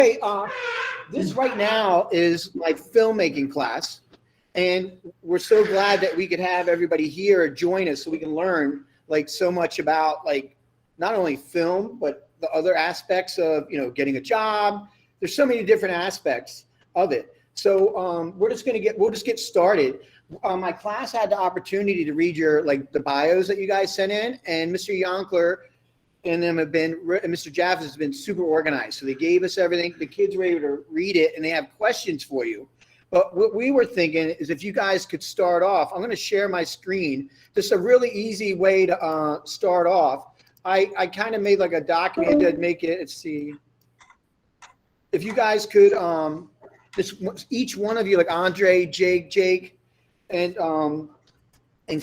Hey, this right now is my filmmaking class, and we're so glad that we could have everybody here join us so we can learn like so much about like not only film but the other aspects of getting a job. There's so many different aspects of it. So we'll just get started. My class had the opportunity to read the bios that you guys sent in, and Mr. Yonkler and Mr. Jaffs has been super organized. So they gave us everything. The kids were able to read it, and they have questions for you. But what we were thinking is if you guys could start off, I'm going to share my screen. Just a really easy way to start off. I kind of made like a document to make it. Let's see. If you guys could, each one of you, like Andre, Jake, and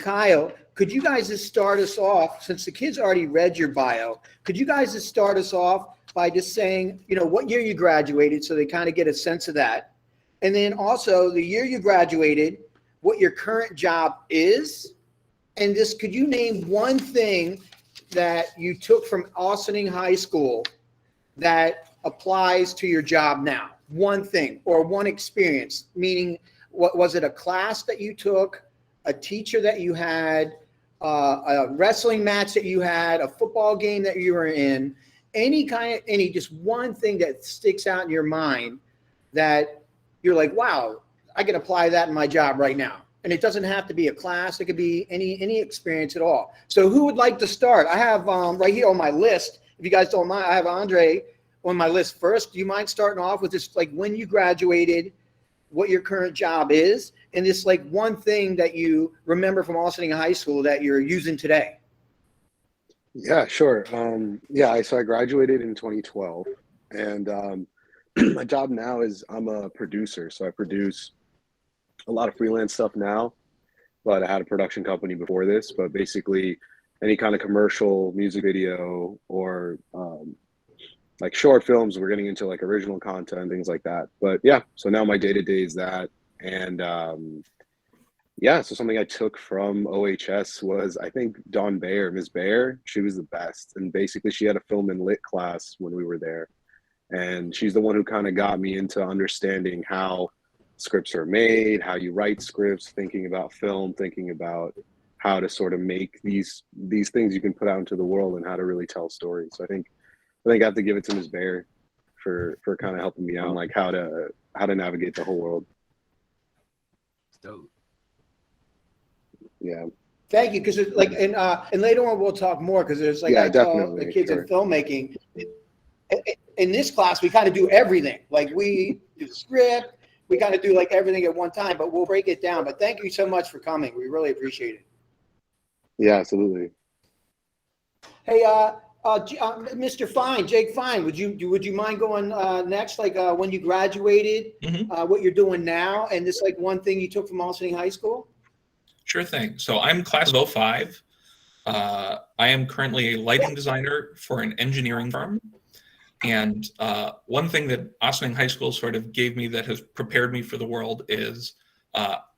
Kyle, could you guys just start us off, since the kids already read your bio, could you guys just start us off by just saying, what year you graduated so they kind of get a sense of that. And then also the year you graduated, what your current job is. And just could you name one thing that you took from Austining High School that applies to your job now? One thing or one experience, meaning what was it, a class that you took, a teacher that you had, a wrestling match that you had, a football game that you were in, just one thing that sticks out in your mind that you're like, wow, I can apply that in my job right now. And it doesn't have to be a class. It could be any experience at all. So who would like to start? I have right here on my list, if you guys don't mind, I have Andre on my list first. Do you mind starting off with just like when you graduated, what your current job is, and just like one thing that you remember from Austining High School that you're using today? Yeah, sure. So I graduated in 2012, and my job now is I'm a producer. So I produce a lot of freelance stuff now, but I had a production company before this. But basically, any kind of commercial, music video, or like short films, we're getting into like original content, things like that. But yeah, so now my day-to-day is that. And so something I took from OHS was, I think Dawn Bayer, Ms. Bayer, she was the best. And basically she had a film and lit class when we were there. And she's the one who kind of got me into understanding how scripts are made, how you write scripts, thinking about film, thinking about how to sort of make these things you can put out into the world and how to really tell stories. So I think I have to give it to Ms. Bayer for kind of helping me out, like how to navigate the whole world. Dope. Yeah. Thank you, because and later on we'll talk more, because there's I tell the kids in filmmaking, in this class we kind of do everything. Like we do script, we kind of do like everything at one time, but we'll break it down. But thank you so much for coming. We really appreciate it. Yeah, absolutely. Hey, Mr. Fine, Jake Fine, would you mind going next? Like when you graduated, what you're doing now, and this like one thing you took from Austining High School? Sure thing. So I'm class of 05. I am currently a lighting designer for an engineering firm. And one thing that Austining High School sort of gave me that has prepared me for the world is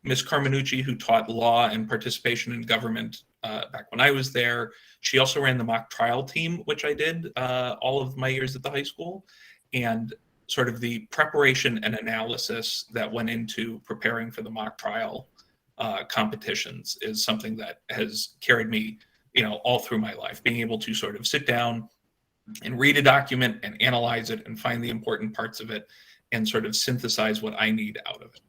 Ms. Carminucci, who taught law and participation in government back when I was there. She also ran the mock trial team, which I did all of my years at the high school. And sort of the preparation and analysis that went into preparing for the mock trial competitions is something that has carried me, all through my life. Being able to sort of sit down and read a document and analyze it and find the important parts of it and sort of synthesize what I need out of it.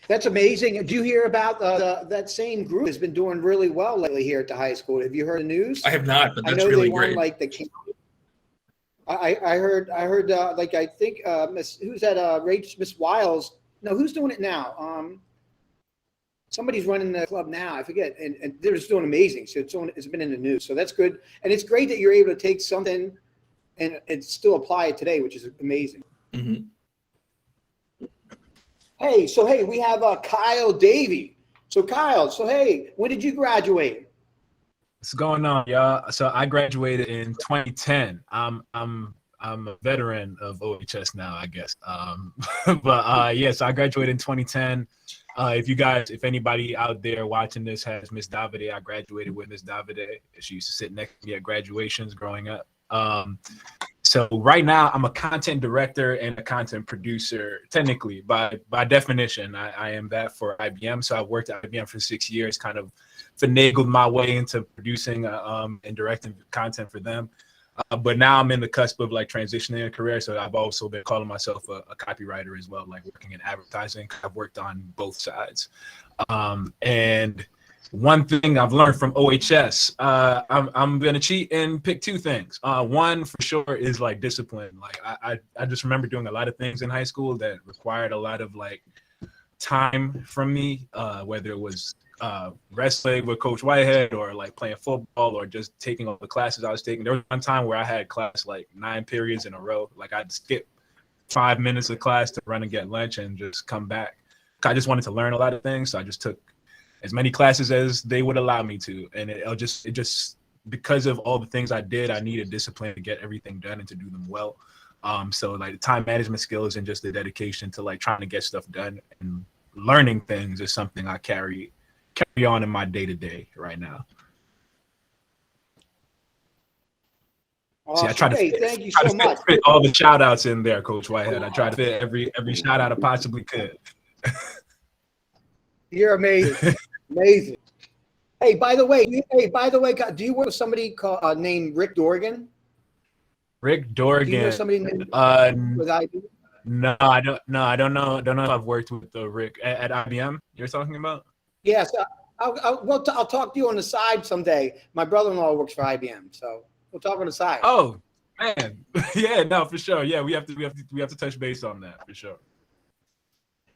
That's amazing. Do you hear about that same group has been doing really well lately here at the high school? Have you heard the news? I have not, but that's I know really they won, great. like the I heard like I think who's that Miss Wiles? No, who's doing it now? Somebody's running the club now. I forget, and they're just doing amazing. So it's been in the news, so that's good, and it's great that you're able to take something and still apply it today, which is amazing. Mm-hmm. Hey, we have Kyle Davey. So Kyle, when did you graduate? What's going on, y'all? So I graduated in 2010. I'm a veteran of OHS now, I guess. But yes, I graduated in 2010. If anybody out there watching this has Miss Davide, I graduated with Miss Davide. She used to sit next to me at graduations growing up. So right now I'm a content director and a content producer. Technically, by definition, I am that for IBM. So I've worked at IBM for 6 years, kind of finagled my way into producing and directing content for them. But now I'm in the cusp of like transitioning a career. So I've also been calling myself a copywriter as well, like working in advertising. I've worked on both sides. And one thing I've learned from OHS, I'm gonna cheat and pick two things. One for sure is like discipline. Like I just remember doing a lot of things in high school that required a lot of like time from me, whether it was wrestling with Coach Whitehead or like playing football or just taking all the classes I was taking. There was one time where I had class like 9 periods in a row. Like I'd skip 5 minutes of class to run and get lunch and just come back. I just wanted to learn a lot of things, so I just took as many classes as they would allow me to, and it just because of all the things I did, I needed discipline to get everything done and to do them well. So like the time management skills and just the dedication to like trying to get stuff done and learning things is something I carry on in my day-to-day right now. Awesome. See, I try to Thank you so much. fit all the shout outs in there, Coach Whitehead. I try to fit every shout out I possibly could. You're amazing. Amazing. Hey, by the way, do you work with somebody called named Rick Dorgan? Rick Dorgan. Do you know somebody named with IBM? No, I don't. No, I don't know. Don't know if I've worked with the Rick at IBM. You're talking about? Yes. I'll talk to you on the side someday. My brother-in-law works for IBM, so we'll talk on the side. Oh man, yeah, no, for sure. Yeah, we have to touch base on that for sure.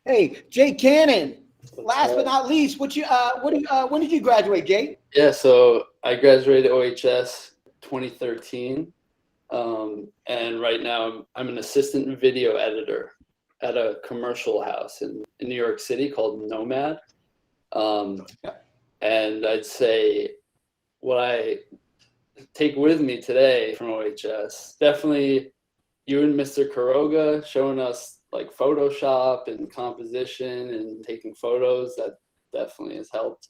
Hey, Jay Cannon. Last but not least, when did you graduate, Jay? Yeah, so I graduated OHS 2013, and right now I'm an assistant video editor at a commercial house in New York City called Nomad. And I'd say what I take with me today from OHS, definitely you and Mr. Kuroga showing us like Photoshop and composition and taking photos. That definitely has helped.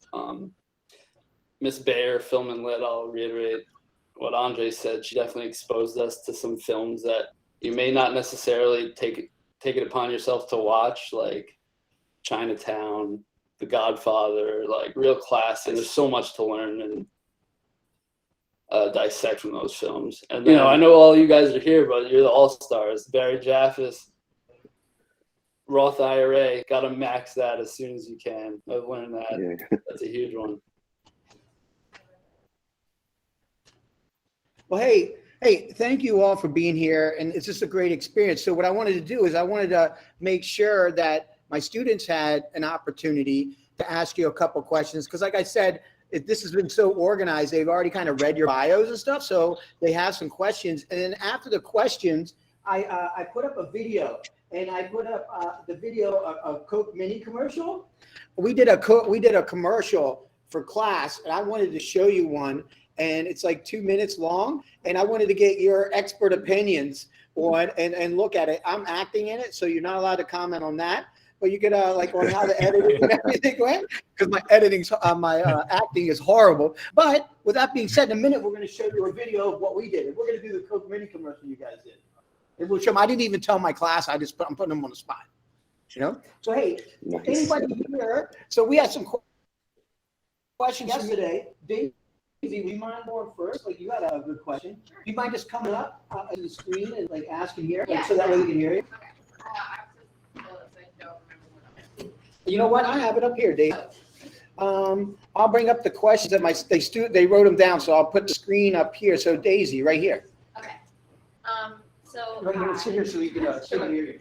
Miss Bayer, Film and Lit, I'll reiterate what Andre said. She definitely exposed us to some films that you may not necessarily take it upon yourself to watch, like Chinatown, The Godfather, like real classics. There's so much to learn and dissect from those films. And you know, I know all you guys are here, but you're the all-stars. Barry Jaffis, Roth IRA, got to max that as soon as you can. I've learned that. Yeah. That's a huge one. Well, hey, thank you all for being here. And it's just a great experience. So what I wanted to do is I wanted to make sure that my students had an opportunity to ask you a couple questions. Because like I said, this has been so organized. They've already kind of read your bios and stuff. So they have some questions. And then after the questions, I put up a video. And I put up the video of a Coke mini commercial. We did a commercial for class, and I wanted to show you one. And it's like 2 minutes long. And I wanted to get your expert opinions on and look at it. I'm acting in it, so you're not allowed to comment on that. But you could like on how the editing and everything went, because my acting is horrible. But with that being said, in a minute we're going to show you a video of what we did. And we're going to do the Coke mini commercial you guys did. I didn't even tell my class. I'm putting them on the spot, you know? So, hey, anybody here? So we had some questions yesterday. Daisy, would you mind going first? Like, you had a good question. Do you mind just coming up to the screen and like asking here, like, so that way we can hear you? You know what? I have it up here, Dave. I'll bring up the questions that they wrote them down, so I'll put the screen up here. So Daisy, right here. Okay. Sit here so you can hear you.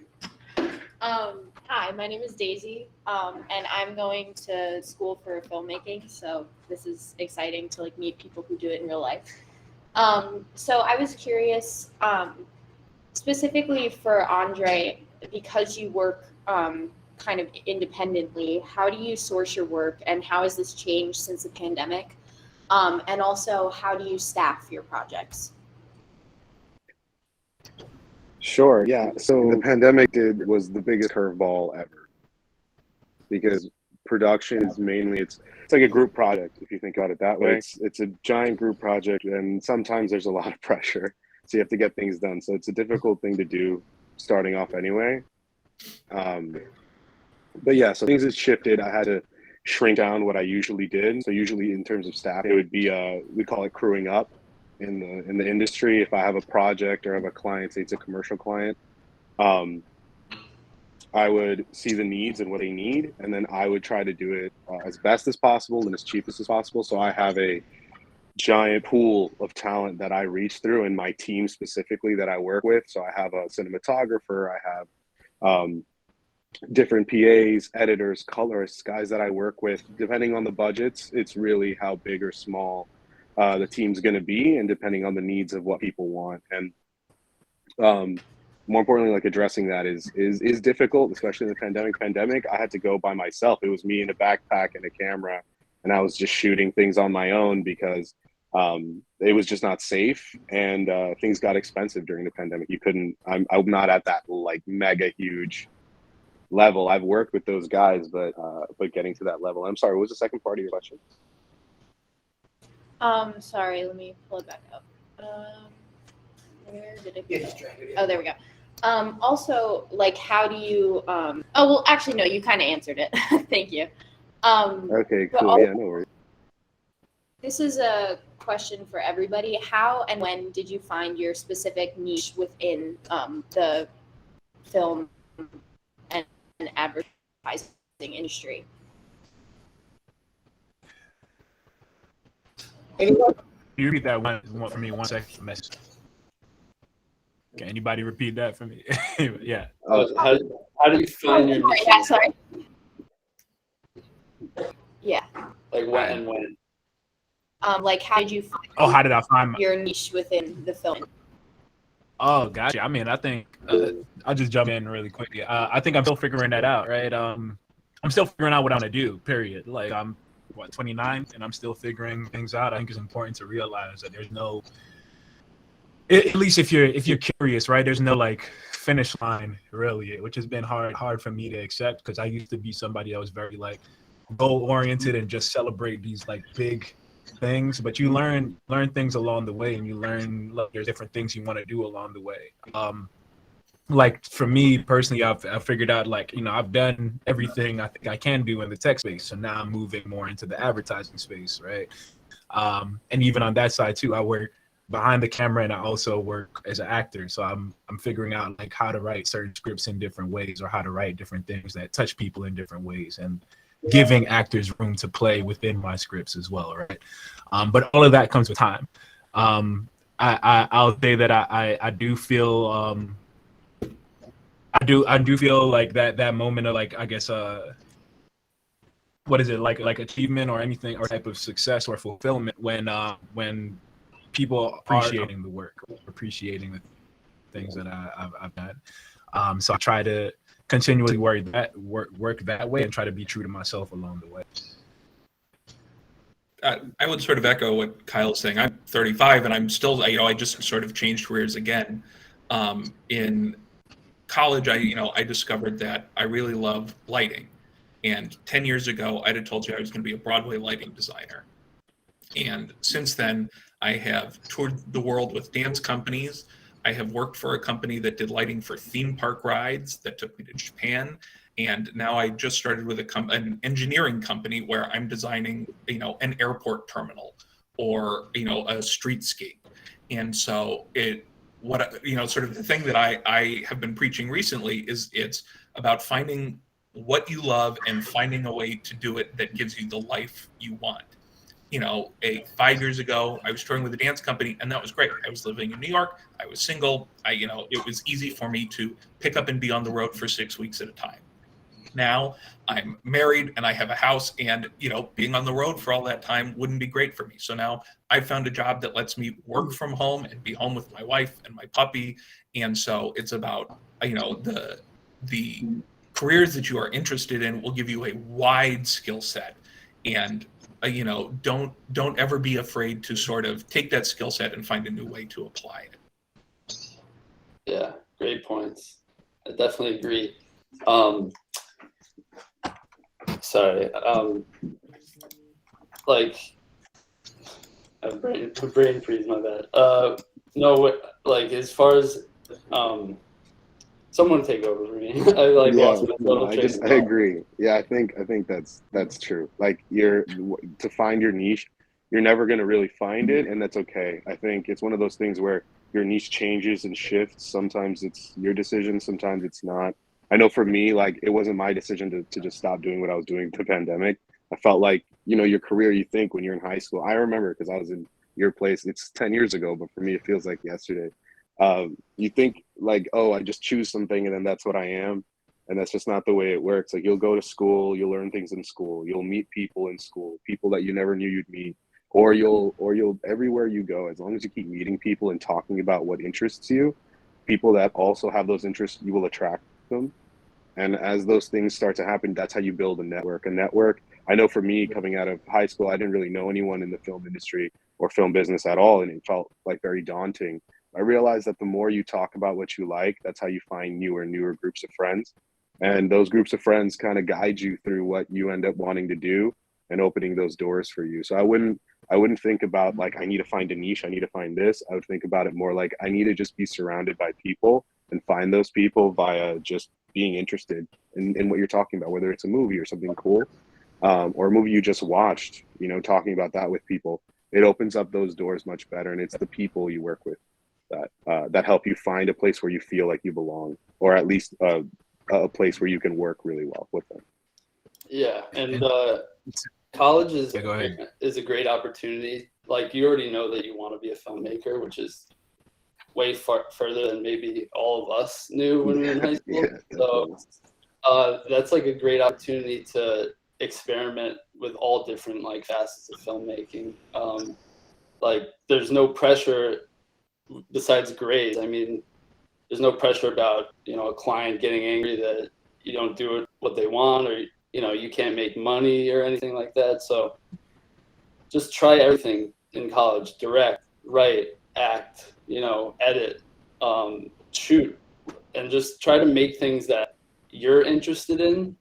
Hi, my name is Daisy, and I'm going to school for filmmaking. So this is exciting to like meet people who do it in real life. So I was curious, specifically for Andre, because you work kind of independently, how do you source your work, and how has this changed since the pandemic? And also, how do you staff your projects? Sure. Yeah. So the pandemic was the biggest curveball ever, because production is mainly it's like a group project if you think about it that way. It's a giant group project, and sometimes there's a lot of pressure, so you have to get things done. So it's a difficult thing to do starting off anyway. But yeah, so things have shifted. I had to shrink down what I usually did. So usually in terms of staff, it would be we call it crewing up in the industry. If I have a project or have a client, say it's a commercial client, I would see the needs and what they need, and then I would try to do it as best as possible and as cheapest as possible. So I have a giant pool of talent that I reach through, and my team specifically that I work with. So I have a cinematographer, I have different PAs, editors, colorists, guys that I work with. Depending on the budgets, it's really how big or small the team's going to be, and depending on the needs of what people want. And more importantly, like addressing that is difficult, especially in the pandemic. I had to go by myself. It was me in a backpack and a camera, and I was just shooting things on my own because it was just not safe, and things got expensive during the pandemic. I'm not at that like mega huge level. I've worked with those guys, but getting to that level. I'm sorry, what was the second part of your question? Sorry, let me pull it back up. Where did it go? Oh, there we go. Also, like, how do you, oh, well, actually, no, you kind of answered it. Thank you. Okay, cool. Also, yeah, no worries. this is a question for everybody. How and when did you find your specific niche within the film and advertising industry? Anyone? Can you repeat that one for me 1 second? Message. Can anybody repeat that for me? Yeah. How do you find your niche? Yeah, sorry. Yeah. Like when and when? Like, how did you find How did I find your niche within the film? Oh, gotcha. I mean, I think I'll just jump in really quickly. I think I'm still figuring that out, right? I'm still figuring out what I want to do, period. Like, I'm 29, and I'm still figuring things out. I think it's important to realize that there's no, at least if you're curious, right? There's no like finish line really, which has been hard for me to accept, because I used to be somebody that was very like goal oriented and just celebrate these like big things. But you learn things along the way, and you learn like there's different things you want to do along the way. Like for me personally, I've figured out, like, you know, I've done everything I think I can do in the tech space. So now I'm moving more into the advertising space, right? And even on that side too, I work behind the camera, and I also work as an actor. So I'm figuring out like how to write certain scripts in different ways, or how to write different things that touch people in different ways, and giving actors room to play within my scripts as well, right? But all of that comes with time. I'll say that I do feel I do feel like that moment of like, I guess what is it, like achievement or anything, or type of success or fulfillment when people are appreciating the work, appreciating the things that I've done. So I try to continually work that way, and try to be true to myself along the way. I would sort of echo what Kyle's saying. I'm 35, and I'm still, I just sort of changed careers again. In college, I discovered that I really love lighting. And 10 years ago, I'd have told you I was going to be a Broadway lighting designer. And since then, I have toured the world with dance companies. I have worked for a company that did lighting for theme park rides that took me to Japan. And now I just started with an engineering company where I'm designing, an airport terminal or, a streetscape. And so sort of the thing that I have been preaching recently is it's about finding what you love and finding a way to do it that gives you the life you want. 5 years ago, I was touring with a dance company, and that was great. I was living in New York. I was single. It was easy for me to pick up and be on the road for 6 weeks at a time. Now I'm married and I have a house, and, being on the road for all that time wouldn't be great for me. So now I've found a job that lets me work from home and be home with my wife and my puppy. And so it's about, the careers that you are interested in will give you a wide skill set. And don't ever be afraid to sort of take that skill set and find a new way to apply it. Yeah, great points. I definitely agree. sorry. Like a brain freeze. My bad. No, like as far as someone take over for me. I like Yeah, lost my no, train of I thought. agree. Yeah, I think that's true. Like to find your niche, you're never going to really find it, and that's okay. I think it's one of those things where your niche changes and shifts. Sometimes it's your decision, sometimes it's not. I know for me, like it wasn't my decision to just stop doing what I was doing the pandemic. I felt like, your career, you think when you're in high school. I remember because I was in your place. It's 10 years ago, but for me it feels like yesterday. You think like, oh, I just choose something and then that's what I am. And that's just not the way it works. Like you'll go to school, you'll learn things in school, you'll meet people in school, people that you never knew you'd meet, or you'll everywhere you go, as long as you keep meeting people and talking about what interests you, people that also have those interests, you will attract them. And as those things start to happen, that's how you build a network. A network, I know for me coming out of high school, I didn't really know anyone in the film industry or film business at all. And it felt like very daunting. I realized that the more you talk about what you like, that's how you find newer and newer groups of friends. And those groups of friends kind of guide you through what you end up wanting to do and opening those doors for you. So I wouldn't think about like, I need to find a niche, I need to find this. I would think about it more like I need to just be surrounded by people and find those people via just being interested in what you're talking about, whether it's a movie or something cool, or a movie you just watched, talking about that with people. It opens up those doors much better. And it's the people you work with that help you find a place where you feel like you belong, or at least a place where you can work really well with them. Yeah, and college is Yeah, go ahead. is a great opportunity. Like you already know that you want to be a filmmaker, which is way further than maybe all of us knew when we were in high school. Yeah, So that's like a great opportunity to experiment with all different like facets of filmmaking. Like there's no pressure besides grades. I mean, there's no pressure about a client getting angry that you don't do what they want, or you can't make money or anything like that. So just try everything in college: direct, write, act, edit, shoot, and just try to make things that you're interested in.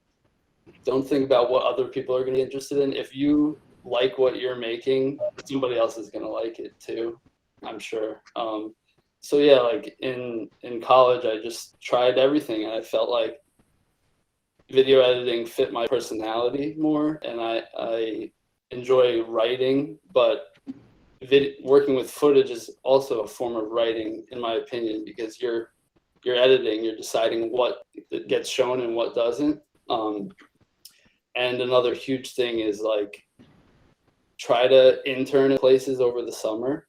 Don't think about what other people are going to be interested in. If you like what you're making, somebody else is going to like it too, I'm sure. So yeah, like in college, I just tried everything, and I felt like video editing fit my personality more, and I enjoy writing, but working with footage is also a form of writing, in my opinion, because you're editing, you're deciding what gets shown and what doesn't. And another huge thing is like try to intern at places over the summer,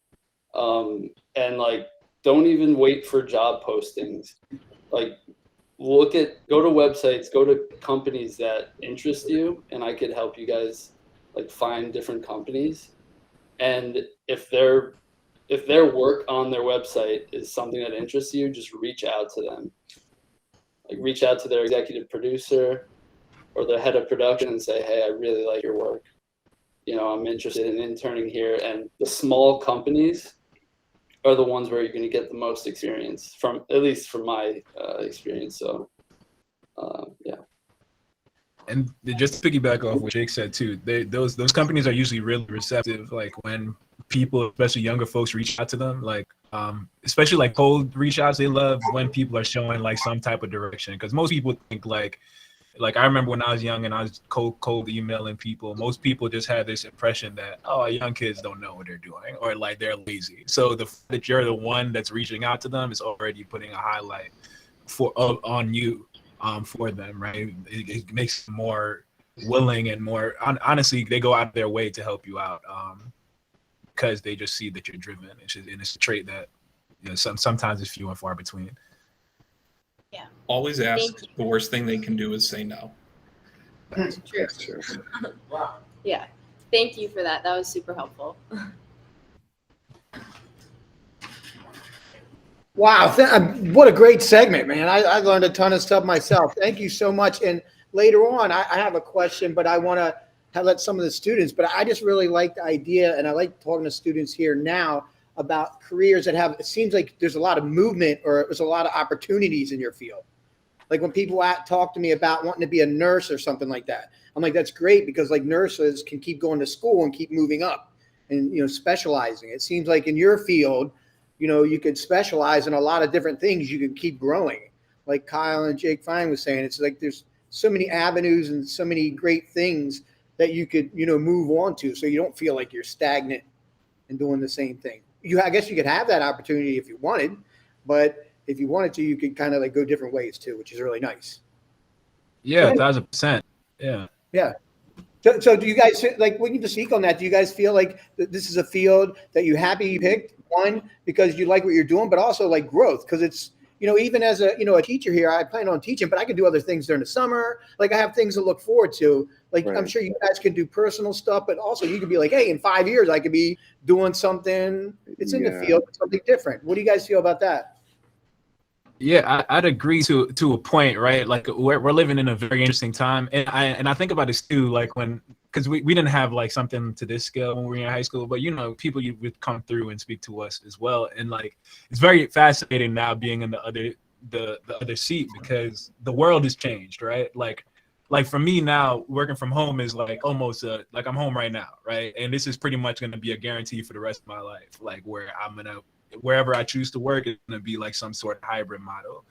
and like don't even wait for job postings. Like go to websites, go to companies that interest you, and I could help you guys like find different companies. And if their work on their website is something that interests you, just reach out to them. Like reach out to their executive producer or the head of production and say, hey, I really like your work. I'm interested in interning here. And the small companies are the ones where you're going to get the most experience, at least from my experience. So, yeah. And just to piggyback off what Jake said too, those companies are usually really receptive. Like when people, especially younger folks, reach out to them, like especially like cold reach outs, they love when people are showing like some type of direction. Because most people think like I remember when I was young and I was cold emailing people. Most people just had this impression that young kids don't know what they're doing, or like they're lazy. So the fact that you're the one that's reaching out to them is already putting a highlight on you. For them, right? It makes them more willing and more honestly, they go out of their way to help you out because they just see that you're driven. And it's a trait that sometimes is few and far between. Yeah. Always ask. The worst thing they can do is say no. That's true. Yeah. Thank you for that. That was super helpful. Wow, what a great segment, man. I learned a ton of stuff myself. Thank you so much. And later on, I have a question, but I want to let some of the students, but I just really like the idea, and I like talking to students here now about careers that it seems like there's a lot of movement or there's a lot of opportunities in your field. Like when people talk to me about wanting to be a nurse or something like that, I'm like, that's great because like nurses can keep going to school and keep moving up and, you know, specializing. It seems like in your field, you know, you could specialize in a lot of different things. You can keep growing. Like Kyle and Jake Fine was saying, it's like there's so many avenues and so many great things that you could, you know, move on to. So you don't feel like you're stagnant and doing the same thing. I guess you could have that opportunity if you wanted, but if you wanted to, you could kind of like go different ways too, which is really nice. Yeah, 1,000%. Yeah. Yeah. So do you guys, like, we need to speak on that. Do you guys feel like this is a field that you're happy you picked? One, because you like what you're doing, but also like growth, because it's, you know, even as a, you know, a teacher here, I plan on teaching, but I can do other things during the summer. Like I have things to look forward to. Like Right. I'm sure you guys can do personal stuff, but also you could be like, hey, in 5 years, I could be doing something. It's in the Yeah. field, something different. What do you guys feel about that? Yeah, I'd agree to a point, right? Like we're living in a very interesting time, and I think about this too, like because we didn't have like something to this scale when we were in high school, but you know, people you would come through and speak to us as well, and like it's very fascinating now being in the other seat because the world has changed, right? Like for me now, working from home is like almost like I'm home right now, right? And this is pretty much going to be a guarantee for the rest of my life, like where I'm gonna wherever I choose to work is going to be like some sort of hybrid model.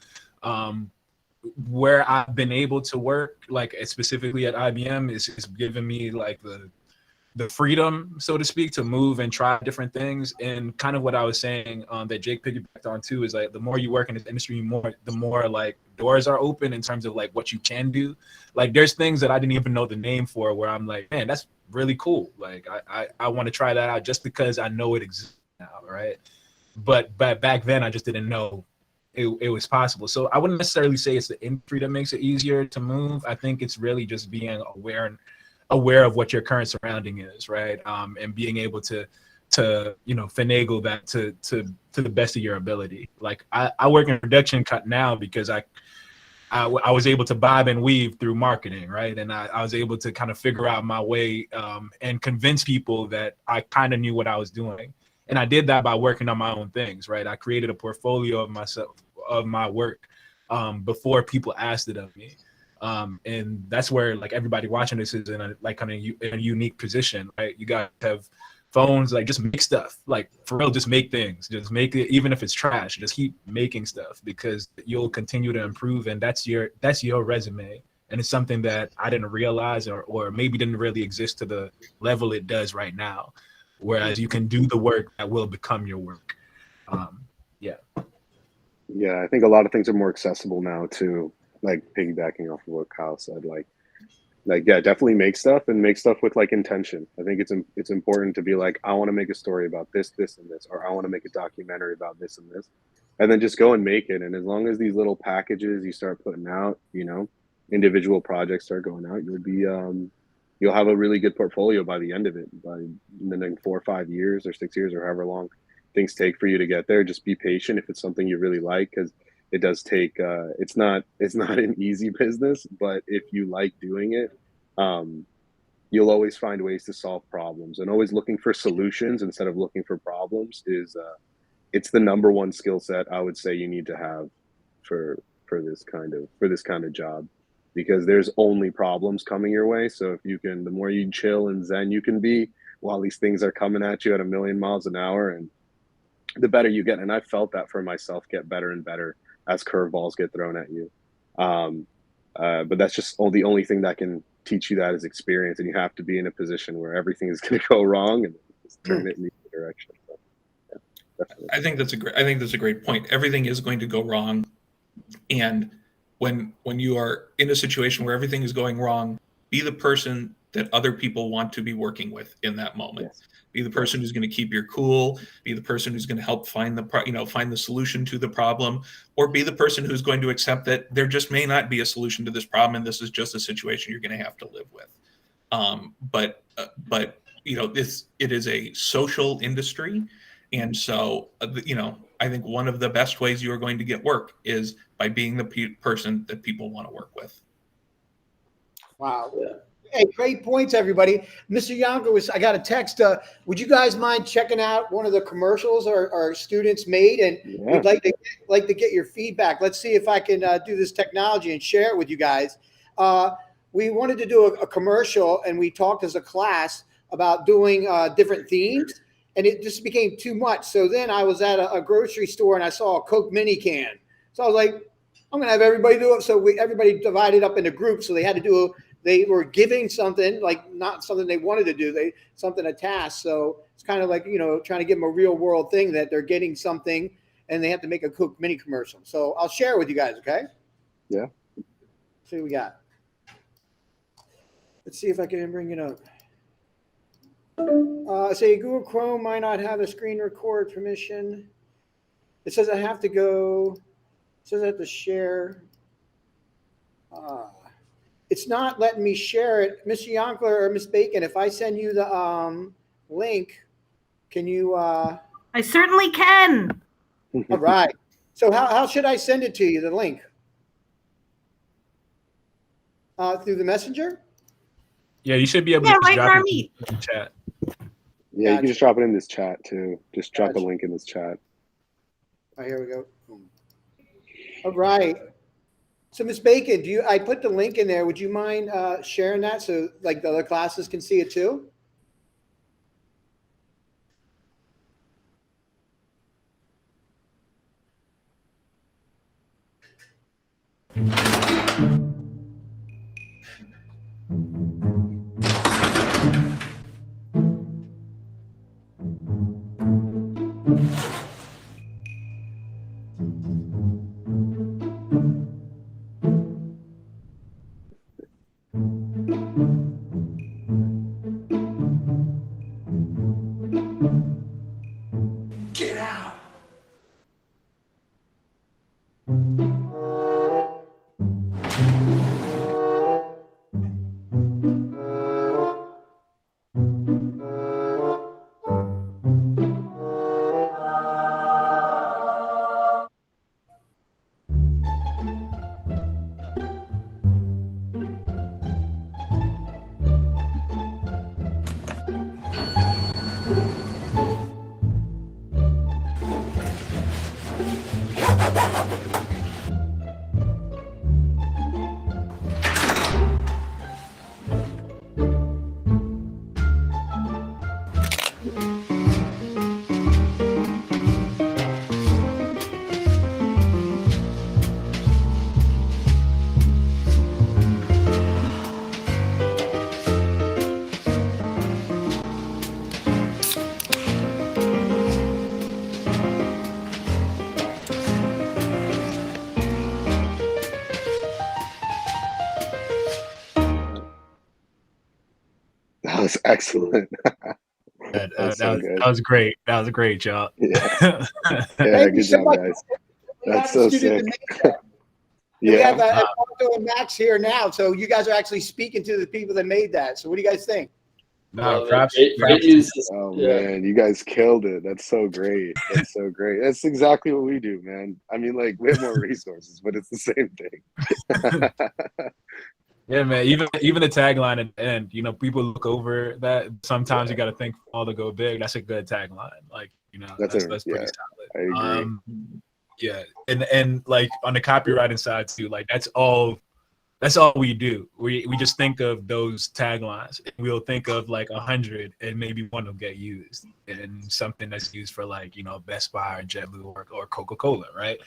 Where I've been able to work, like specifically at IBM, is giving me like the freedom, so to speak, to move and try different things. And kind of what I was saying that Jake piggybacked on too is like the more you work in this industry, the more like doors are open in terms of like what you can do. Like there's things that I didn't even know the name for where I'm like, man, that's really cool. Like I want to try that out just because I know it exists now, right? But back then I just didn't know it was possible. So I wouldn't necessarily say it's the industry that makes it easier to move. I think it's really just being aware of what your current surrounding is, right? And being able to you know, finagle that to the best of your ability. Like I work in production cut now because I was able to bob and weave through marketing, right? And I was able to kind of figure out my way and convince people that I kind of knew what I was doing. And I did that by working on my own things, right? I created a portfolio of myself, of my work, before people asked it of me. And that's where like everybody watching this is in a unique position, right? You guys have phones, like just make stuff, like for real, just make things, just make it, even if it's trash, just keep making stuff because you'll continue to improve, and that's your resume. And it's something that I didn't realize or maybe didn't really exist to the level it does right now. Whereas you can do the work that will become your work. Yeah. Yeah, I think a lot of things are more accessible now too. Like piggybacking off of what Kyle said, like yeah, definitely make stuff and make stuff with like intention. I think it's important to be like, I want to make a story about this, this, and this, or I want to make a documentary about this and this, and then just go and make it. And as long as these little packages you start putting out, you know, individual projects start going out, you'll have a really good portfolio by the end of it. By the next 4 or 5 years or 6 years or however long things take for you to get there, just be patient if it's something you really like, because it does take. It's not an easy business, but if you like doing it, you'll always find ways to solve problems, and always looking for solutions instead of looking for problems is it's the number one skill set I would say you need to have for this kind of job, because there's only problems coming your way. So if you can, the more you chill and zen you can be while these things are coming at you at 1,000,000 miles an hour, and the better you get. And I felt that for myself, get better and better as curveballs get thrown at you. But that's just the only thing that can teach you that is experience, and you have to be in a position where everything is going to go wrong and just turn it in the other direction. So, yeah, definitely. I think that's a great point. Everything is going to go wrong, and when you are in a situation where everything is going wrong, be the person that other people want to be working with in that moment. Yes. Be the person who's going to keep your cool. Be the person who's going to help find the solution to the problem, or be the person who's going to accept that there just may not be a solution to this problem, and this is just a situation you're going to have to live with. But you know, it is a social industry, and so I think one of the best ways you are going to get work is by being the person that people want to work with. Wow. Yeah. Hey, great points, everybody. Mr. Yonker I got a text. Would you guys mind checking out one of the commercials our students made? And Yeah. we'd like to get your feedback. Let's see if I can do this technology and share it with you guys. We wanted to do a commercial, and we talked as a class about doing different themes, and it just became too much. So then I was at a grocery store, and I saw a Coke mini can. So I was like, I'm going to have everybody do it. So everybody divided up into groups. So they were giving something, like not something they wanted to do, something, a task. So it's kind of like, trying to give them a real world thing that they're getting something and they have to make a Coke mini commercial. So I'll share it with you guys. Okay. Yeah. See what we got. Let's see if I can bring it up. Say Google Chrome might not have a screen record permission. It says I have to go. It says I have to share. It's not letting me share it. Mr. Yonkler or Miss Bacon, if I send you the link, can you? I certainly can. All right. So how should I send it to you, the link? Through the messenger? Yeah, you should be able Yeah, to right in drop our it meet. in the chat. Yeah, you Gotcha. can just drop it in this chat too. Just drop a Gotcha. link in this chat. Oh, here we go. Boom. All right. So Miss Bacon, I put the link in there. Would you mind sharing that so like the other classes can see it too? That was excellent. That That's so good. was great. That was great, y'all. Yeah, Thank good you so job, much. guys. We That's have the so students sick. that made that. We have Yeah. Eduardo and Max here now, so you guys are actually speaking to the people that made that. So what do you guys think? No, Love it. props. Great news. Oh Yeah. man, you guys killed it. That's so great. That's so great. That's exactly what we do, man. I mean, like we have more resources, but it's the same thing. Yeah, man. Even the tagline at the end, people look over that. Sometimes you got to think small to go big. That's a good tagline. Like, that's pretty solid. I agree. Yeah, and like on the copywriting side too, like that's all we do. We just think of those taglines. And we'll think of like 100, and maybe one will get used, and something that's used for like Best Buy or JetBlue or Coca-Cola, right?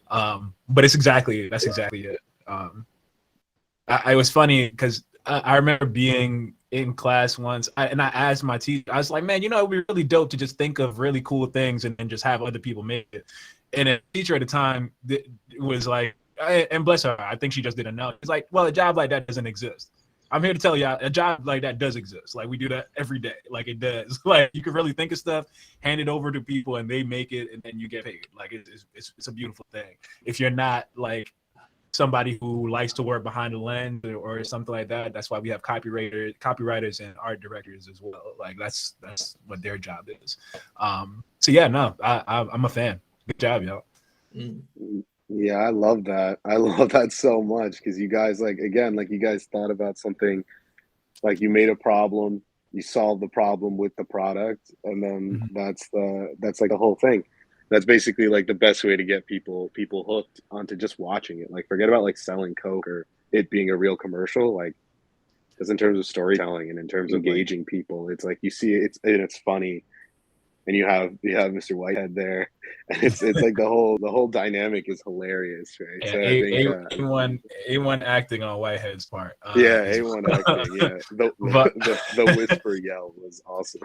But that's exactly it. I was funny because I remember being in class once, and I asked my teacher, I was like, man, it would be really dope to just think of really cool things and then just have other people make it. And a teacher at the time was like, and bless her, I think she just didn't know. It's like, well, a job like that doesn't exist. I'm here to tell you, a job like that does exist. Like we do that every day. Like it does. Like you can really think of stuff, hand it over to people, and they make it, and then you get paid. Like it's a beautiful thing. If you're not like somebody who likes to work behind the lens or something like that, that's why we have copywriters and art directors as well. Like that's what their job is. So yeah, no, I'm a fan. Good job, y'all. Yeah, I love that. I love that so much because you guys you guys thought about something Like you made a problem, you solve the problem with the product, and then that's like the whole thing. That's basically like the best way to get people hooked onto just watching it. Like forget about like selling Coke or it being a real commercial. Like because in terms of storytelling and in terms of engaging people, it's like you see it's funny, and you have Mr. Whitehead there, and it's like the whole dynamic is hilarious, right? Yeah, So I think A1 acting on Whitehead's part. yeah, A1 acting, yeah. The whisper yell was awesome.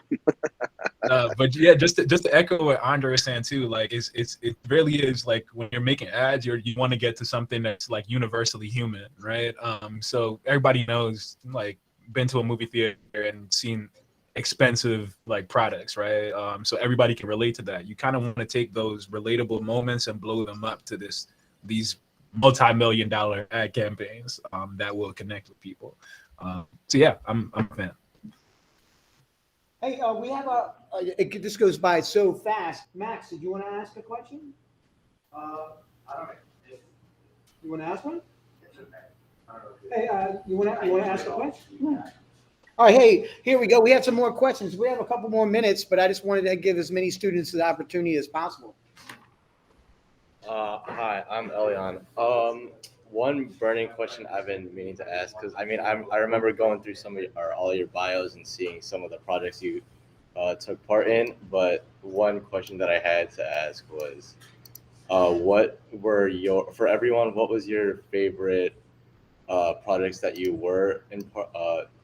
But yeah, just to echo what Andre was saying too, like it really is like when you're making ads, you want to get to something that's like universally human, right? So everybody knows, like, been to a movie theater and seen expensive like products, right? So everybody can relate to that. You kind of want to take those relatable moments and blow them up to these multi-million-dollar ad campaigns that will connect with people. So yeah, I'm a fan. Hey, we have this goes by so fast. Max, did you want to ask a question? I don't know. You want to ask one? It's okay. Hey, you want to ask a question? Yeah. All right, hey, here we go. We have some more questions. We have a couple more minutes, but I just wanted to give as many students the opportunity as possible. Hi, I'm Elion. One burning question I've been meaning to ask, because I remember going through all your bios and seeing some of the projects you took part in, but one question that I had to ask was, what was your favorite projects that you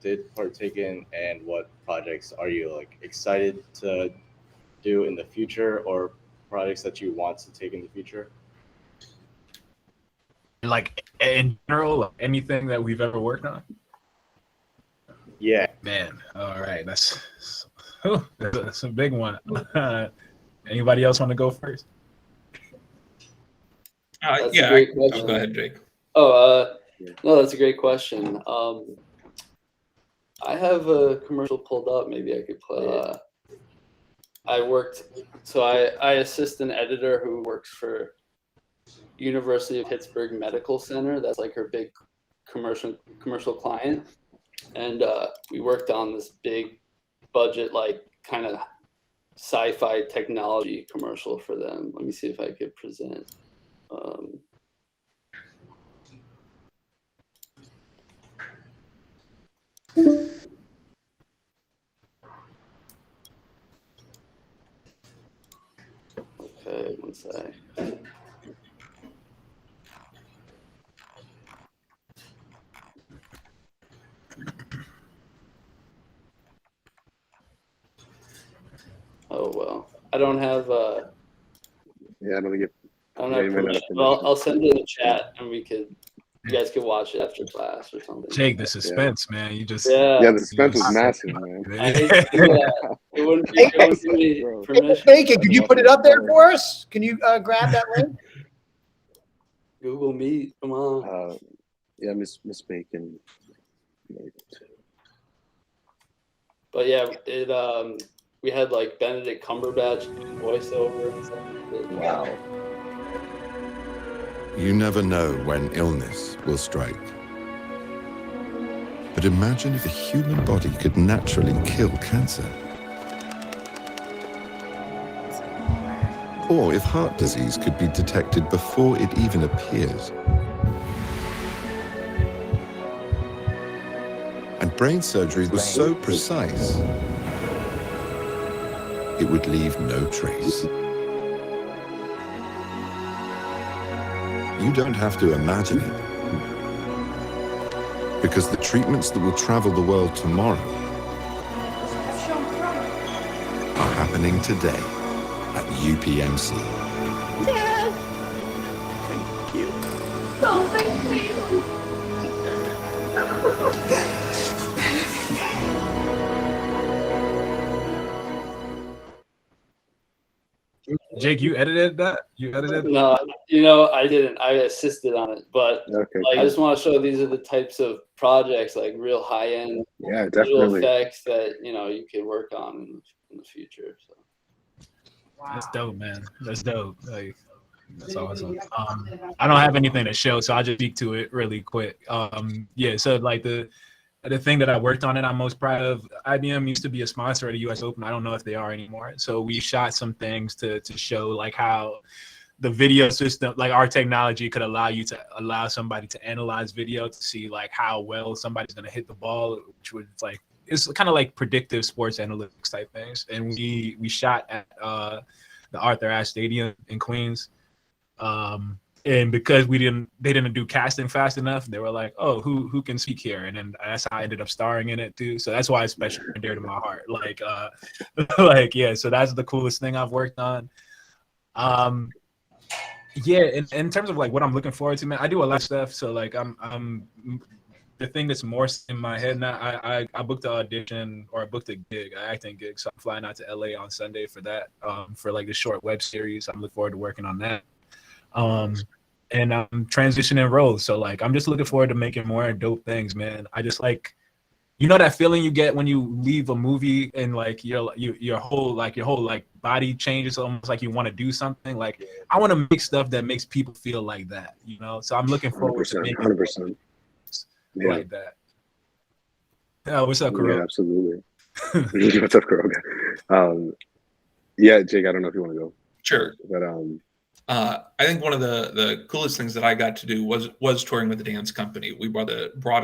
did partake in, and what projects are you like excited to do in the future, or projects that you want to take in the future? Like in general, anything that we've ever worked on? Yeah. Man, all right, that's a big one. Anybody else want to go first? That's Yeah, a great question. go ahead, Jake. No, that's a great question. I have a commercial pulled up. Maybe I could play. I assist an editor who works for University of Pittsburgh Medical Center. That's like her big commercial client. And we worked on this big budget, like kind of sci-fi technology commercial for them. Let me see if I could present. Okay, one sec. Oh well, I don't have. Yeah, I don't think I don't have permission. Well, I'll send it in the chat, and you guys could watch it after class or something. Jake, the suspense, man. You just the suspense was massive, man. I hate to do that. It wouldn't be permission. Bacon, could you put it up there for us? Can you grab that link? Google Meet, come on. Yeah, Miss Bacon. But yeah, we had like Benedict Cumberbatch voiceover and stuff. Wow. You never know when illness will strike. But imagine if a human body could naturally kill cancer. Or if heart disease could be detected before it even appears. And brain surgery was so precise, it would leave no trace. You don't have to imagine it, because the treatments that will travel the world tomorrow are happening today at UPMC. Dad! Thank you. Oh, thank you. Jake, you edited that? You edited? No, I didn't. I assisted on it, but I just want to show these are the types of projects, like real high-end visual effects that you could work on in the future. So. Wow. That's dope, man. That's dope. Like, that's awesome. I don't have anything to show, so I'll just speak to it really quick. Yeah, so like the thing that I worked on and I'm most proud of, IBM used to be a sponsor at the US Open. I don't know if they are anymore. So we shot some things to show like how the video system, like our technology could allow somebody to analyze video to see like how well somebody's going to hit the ball, which would like, it's kind of like predictive sports analytics type things. And we shot at the Arthur Ashe Stadium in Queens. And because they didn't do casting fast enough, they were like, oh, who can speak here? And then that's how I ended up starring in it too. So that's why it's special and dear to my heart. Like, yeah, so that's the coolest thing I've worked on. Yeah, in terms of like what I'm looking forward to, man, I do a lot of stuff. So like I'm the thing that's more in my head now, I booked an audition or I booked a gig, an acting gig. So I'm flying out to LA on Sunday for that, for like the short web series. I'm looking forward to working on that. And I'm transitioning roles. So like, I'm just looking forward to making more dope things, man. I just like, you know, that feeling you get when you leave a movie and like your whole body changes, almost like you want to do something. Like I want to make stuff that makes people feel like that, you know? So I'm looking forward to making 100%. Yeah. like that. Oh, what's up, Kuro? Yeah, absolutely. What's up, Kuro? Yeah, Jake, I don't know if you want to go. Sure. But I think one of the coolest things that I got to do was touring with the dance company. We brought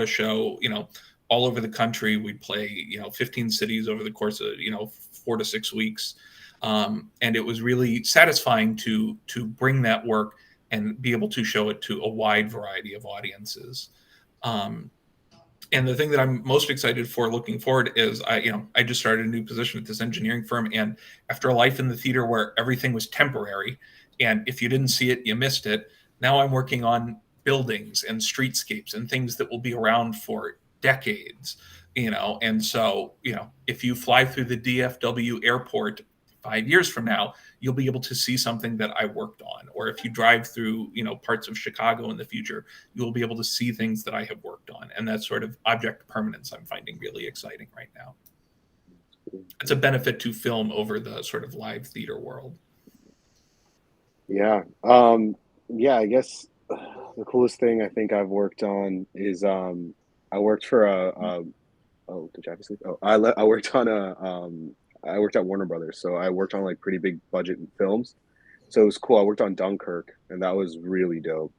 a show, you know, all over the country. We'd play, you know, 15 cities over the course of, you know, 4 to 6 weeks. And it was really satisfying to bring that work and be able to show it to a wide variety of audiences. And the thing that I'm most excited for looking forward is I just started a new position at this engineering firm. And after a life in the theater where everything was temporary, and if you didn't see it, you missed it. Now I'm working on buildings and streetscapes and things that will be around for decades, you know? And so, you know, if you fly through the DFW airport 5 years from now, you'll be able to see something that I worked on. Or if you drive through, you know, parts of Chicago in the future, you'll be able to see things that I have worked on. And that sort of object permanence I'm finding really exciting right now. It's a benefit to film over the sort of live theater world. yeah. Yeah, I guess the coolest thing I think I've worked on is I worked for oh, did you have to sleep? Oh, I worked on I worked at Warner Brothers, so I worked on like pretty big budget films. So it was cool. I worked on Dunkirk, and that was really dope.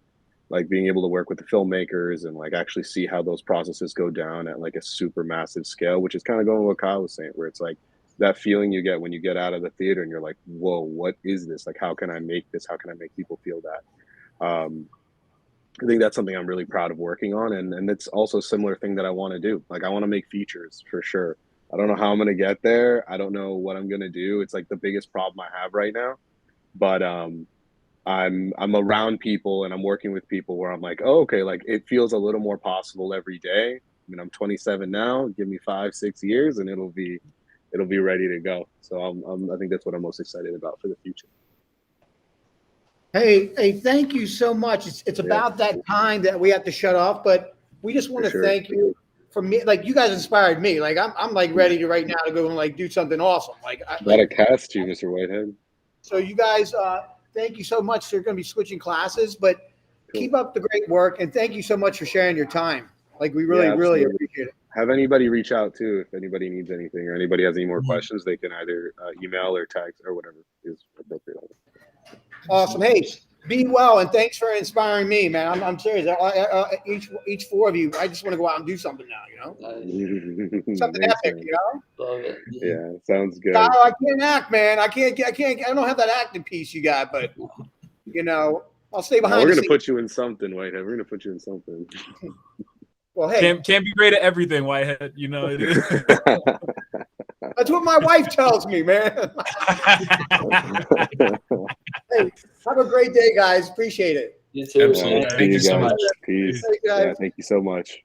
Like being able to work with the filmmakers and like actually see how those processes go down at like a super massive scale, which is kind of going with what Kyle was saying, where it's like that feeling you get when you get out of the theater and you're like, whoa, what is this? Like, how can I make this? How can I make people feel that? I think that's something I'm really proud of working on. And it's also a similar thing that I want to do. Like I want to make features for sure. I don't know how I'm going to get there. I don't know what I'm going to do. It's like the biggest problem I have right now. But I'm around people and I'm working with people where I'm like, oh, okay, like it feels a little more possible every day. I mean, I'm 27 now. Give me 5-6 years and it'll be ready to go. So I think that's what I'm most excited about for the future. Hey, thank you so much. It's about that time that we have to shut off, but we just want to thank you for me. Like you guys inspired me. Like I'm like ready to right now to go and like do something awesome. Like Gotta cast you, Mr. Whitehead. So you guys, thank you so much. They're going to be switching classes, but keep up the great work. And thank you so much for sharing your time. Like we really appreciate it. Have anybody reach out too if anybody needs anything or anybody has any more questions. They can either email or text or whatever is appropriate. Awesome. Hey, be well, and thanks for inspiring me, man. I'm serious. Each 4 of you, I just want to go out and do something now, you know? Something epic, you know? Love it. Yeah, sounds good. Kyle, I can't act, man. I don't have that acting piece you got, but you know, I'll stay behind. We're gonna put you in something, Whitehead. We're gonna put you in something. Well, hey, can't be great at everything, Whitehead. You know it is. That's what my wife tells me, man. Hey, have a great day, guys. Appreciate it. You too. Absolutely. Thank you so much. Peace. Hey, guys. Yeah, thank you so much.